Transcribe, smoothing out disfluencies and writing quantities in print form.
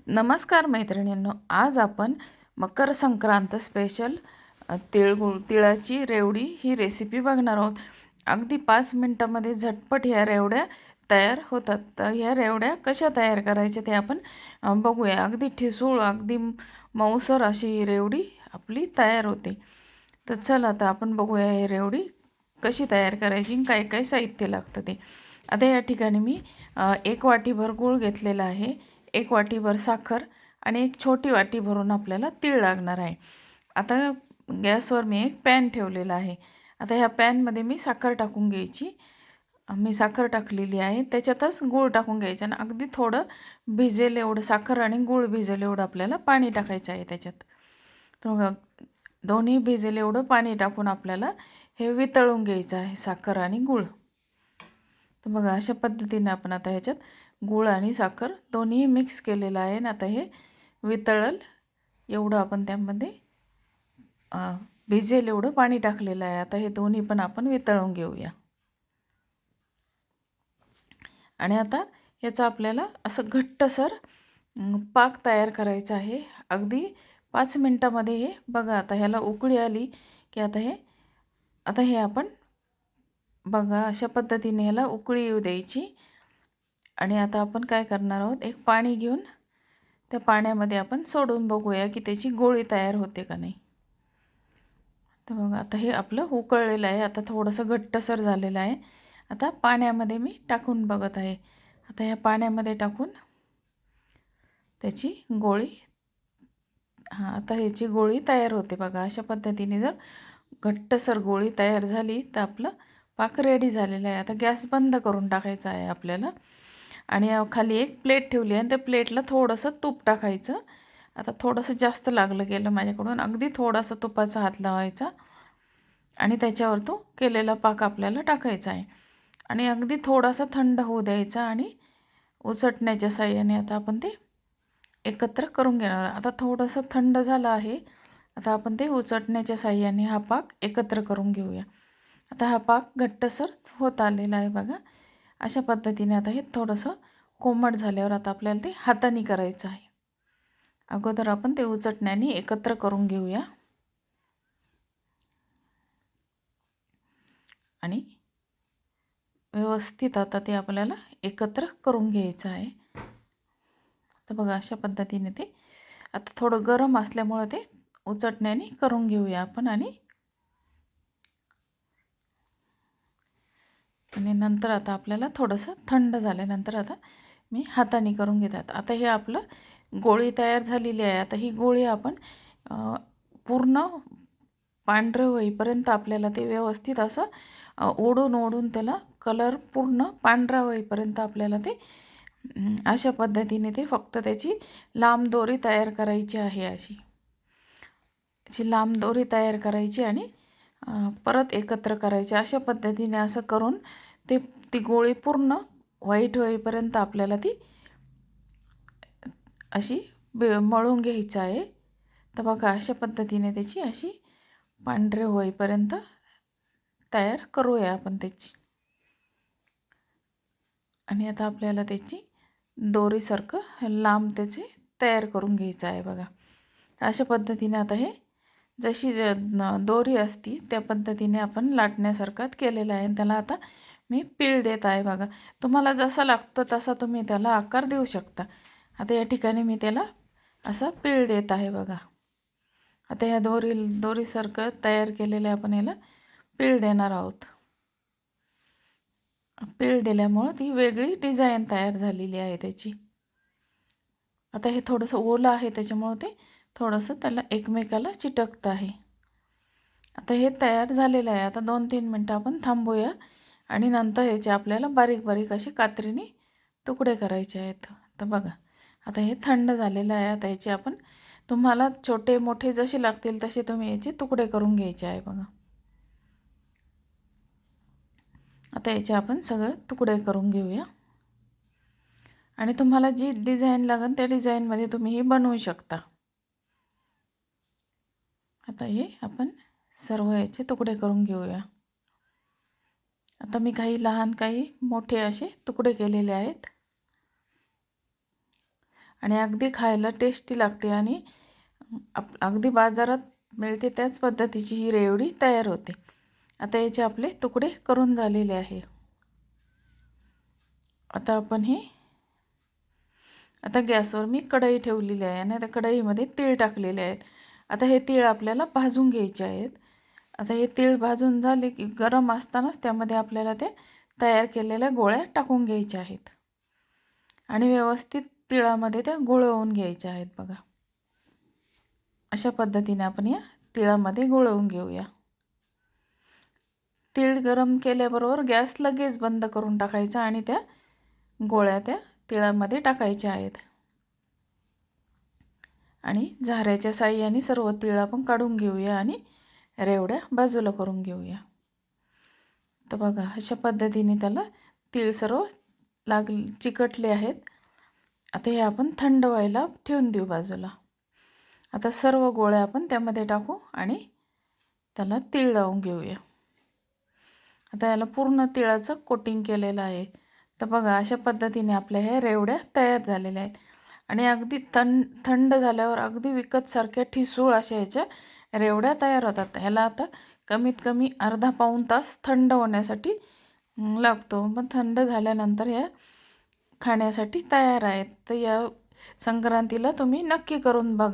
नमस्कार मैत्रिणींनो, आज आपण मकर संक्रांत स्पेशल तिळाची रेवडी ही रेसिपी बघणार आहोत. अगदी 5 मिनिटामध्ये झटपट ह्या रेवड्या तयार होतात. तर ह्या रेवड्या कशा तयार करायच्या ते आपण बघूया. अगदी ठिसूळ, अगदी मऊसर अशी ही रेवडी आपली तयार होते. तर चला आता आपण बघूया ही रेवडी कशी तयार करायची आणि काय काय साहित्य लागतं ते. आता या ठिकाणी मी 1 वाटीभर गूळ घेतलेला आहे, 1 वाटीभर साखर आणि 1 छोटी वाटी भरून आपल्याला तीळ लागणार आहे. आता गॅसवर मी एक पॅन ठेवलेला आहे. आता ह्या पॅनमध्ये मी साखर टाकून घ्यायची. मी साखर टाकलेली आहे. त्याच्यातच गूळ टाकून घ्यायचं आणि अगदी थोडं भिजेल एवढं साखर आणि गूळ भिजेल एवढं आपल्याला पाणी टाकायचं आहे त्याच्यात. तर मग दोन्ही भिजेल एवढं पाणी टाकून आपल्याला हे वितळून घ्यायचं आहे साखर आणि गूळ. तर बघा अशा पद्धतीने आपण आता ह्याच्यात गूळ आणि साखर दोन्ही मिक्स केलेलं आहे आणि आता हे वितळल एवढं आपण त्यामध्ये भिजेल एवढं पाणी टाकलेलं आहे. आता हे दोन्ही पण आपण वितळून घेऊया. आणि आता याचा आपल्याला असं घट्टसर पाक तयार करायचा आहे. अगदी 5 मिनिटामध्ये हे बघा आता ह्याला उकळी आली की आता हे आपण बघा अशा पद्धतीने ह्याला उकळी येऊ द्यायची. आणि आता आपण काय करणार आहोत, एक पाणी घेऊन त्या पाण्यामध्ये आपण सोडून बघूया की त्याची गोळी तयार होते का नाही. तर बघा आता हे आपलं उकळलेलं आहे. आता थोडंसं घट्टसर झालेलं आहे. आता पाण्यामध्ये मी टाकून बघत आहे. आता ह्या पाण्यामध्ये टाकून त्याची गोळी आता ह्याची गोळी तयार होते बघा. अशा पद्धतीने जर घट्टसर गोळी तयार झाली तर आपलं पाक रेडी झालेला आहे. आता गॅस बंद करून टाकायचा आहे आपल्याला. आणि खाली एक प्लेट ठेवली आहे आणि त्या प्लेटला थोडंसं तूप टाकायचं. आता थोडंसं जास्त लागलं गेलं माझ्याकडून. अगदी थोडासा तुपाचा हात लावायचा आणि त्याच्यावर तो केलेला पाक आपल्याला टाकायचा आहे आणि अगदी थोडासा थंड होऊ द्यायचा आणि उचटण्याच्या साहाय्याने आता आपण ते एकत्र करून घेणार. आता थोडंसं थंड झालं आहे. आता आपण ते उचटण्याच्या साहाय्याने हा पाक एकत्र करून घेऊया. आता हा पाक घट्टसर होत आलेला आहे बघा. अशा पद्धतीने आता हे थोडंसं कोमट झाल्यावर आता आपल्याला ते हाताने करायचं आहे. अगोदर आपण ते उचटण्याने एकत्र करून घेऊया आणि व्यवस्थित आता ते आपल्याला एकत्र करून घ्यायचं आहे. तर बघा अशा पद्धतीने ते आता थोडं गरम असल्यामुळे ते उचटण्याने करून घेऊया आपण. आणि नंतर आता आपल्याला थोडंसं थंड झाल्यानंतर आता मी हाताने करून घेतात. आता हे आपलं गोळी तयार झालेली आहे. आता ही गोळी आपण पूर्ण पांढरं होईपर्यंत आपल्याला ते व्यवस्थित असं ओढून ओढून त्याला कलर पूर्ण पांढरा होईपर्यंत आपल्याला ते अशा पद्धतीने ते फक्त त्याची लांब दोरी तयार करायची आहे. अशी लांब दोरी तयार करायची आणि परत एकत्र करायची. अशा पद्धतीने असं करून ती गोळी पूर्ण व्हाईट होईपर्यंत आपल्याला ती अशी मळून घ्यायचं आहे. तर बघा अशा पद्धतीने त्याची अशी पांढरे होईपर्यंत तयार करूया आपण त्याची. आणि आता आपल्याला त्याची दोरीसारखं लांब त्याचे तयार करून घ्यायचं आहे बघा. अशा पद्धतीने आता हे जशी दोरी असती त्या पद्धतीने आपण लाटण्यासारखं केलेलं आहे. त्याला आता मी पीळ देत आहे बघा. तुम्हाला जसा लागतं तसा तुम्ही त्याला आकार देऊ शकता. आता या ठिकाणी मी त्याला असा पीळ देत आहे बघा. आता ह्या दोरीसारखं तयार केलेलं आपण याला पीळ देणार आहोत. पीळ दिल्यामुळं ती वेगळी डिझाईन तयार झालेली आहे त्याची. आता हे थोडंसं ओलं आहे त्याच्यामुळं ते थोडंसं त्याला एकमेकाला चिटकतं आहे. आता हे तयार झालेलं आहे. आता 2-3 मिनटं आपण थांबूया आणि नंतर ह्याचे आपल्याला बारीक बारीक असे कात्रीने तुकडे करायचे आहेत. तर बघा आता हे थंड झालेलं आहे. आता याचे आपण तुम्हाला छोटे मोठे जसे लागतील तसे तुम्ही याचे तुकडे करून घ्यायचे आहे बघा. आता याचे आपण सगळे तुकडे करून घेऊया आणि तुम्हाला जी डिझाईन लागेल त्या डिझाईनमध्ये तुम्ही हे बनवू शकता. आता हे आपण सर्व याचे तुकडे करून घेऊया. आता मी काही लहान काही मोठे असे तुकडे केलेले आहेत. आणि अगदी खायला टेस्टी लागते आणि अगदी बाजारात मिळते त्याच पद्धतीची ही रेवडी तयार होते. आता याचे आपले तुकडे करून झालेले आहे. आता गॅसवर मी कढई ठेवलेली आहे आणि त्या कढईमध्ये तीळ टाकलेले आहेत. आता हे तीळ आपल्याला भाजून घ्यायचे आहेत. आता हे तीळ भाजून झाले की गरम असतानाच त्यामध्ये आपल्याला ते तयार केलेल्या गोळ्या टाकून घ्यायच्या आहेत आणि व्यवस्थित तिळामध्ये त्या घोळवून घ्यायच्या आहेत. बघा, अशा पद्धतीने आपण या तिळामध्ये घोळवून घेऊया. तीळ गरम केल्याबरोबर गॅस लगेच बंद करून टाकायचा आणि त्या गोळ्या त्या तिळामध्ये टाकायच्या आहेत आणि झाऱ्याच्या साहाय्याने सर्व तीळ आपण काढून घेऊया आणि रेवड्या बाजूला करून घेऊया. तर बघा, अशा पद्धतीने त्याला तीळ सर्व चिकटले आहेत. आता हे आपण थंड व्हायला ठेवून देऊ बाजूला. आता सर्व गोळ्या आपण त्यामध्ये टाकू आणि त्याला तीळ लावून घेऊया. आता याला पूर्ण तिळाचं कोटिंग केलेलं आहे. तर बघा, अशा पद्धतीने आपल्या ह्या रेवड्या तयार झालेल्या आहेत आणि अगदी थंड झाल्यावर अगदी विकतसारख्या ठिसूळ अशा ह्याच्या रेवड्या तयार होतात. ह्याला आता कमीत कमी अर्धा पाऊण तास थंड होण्यासाठी लागतो. मग थंड झाल्यानंतर ह्या खाण्यासाठी तयार आहेत. तर या संक्रांतीला तुम्ही नक्की करून बघा.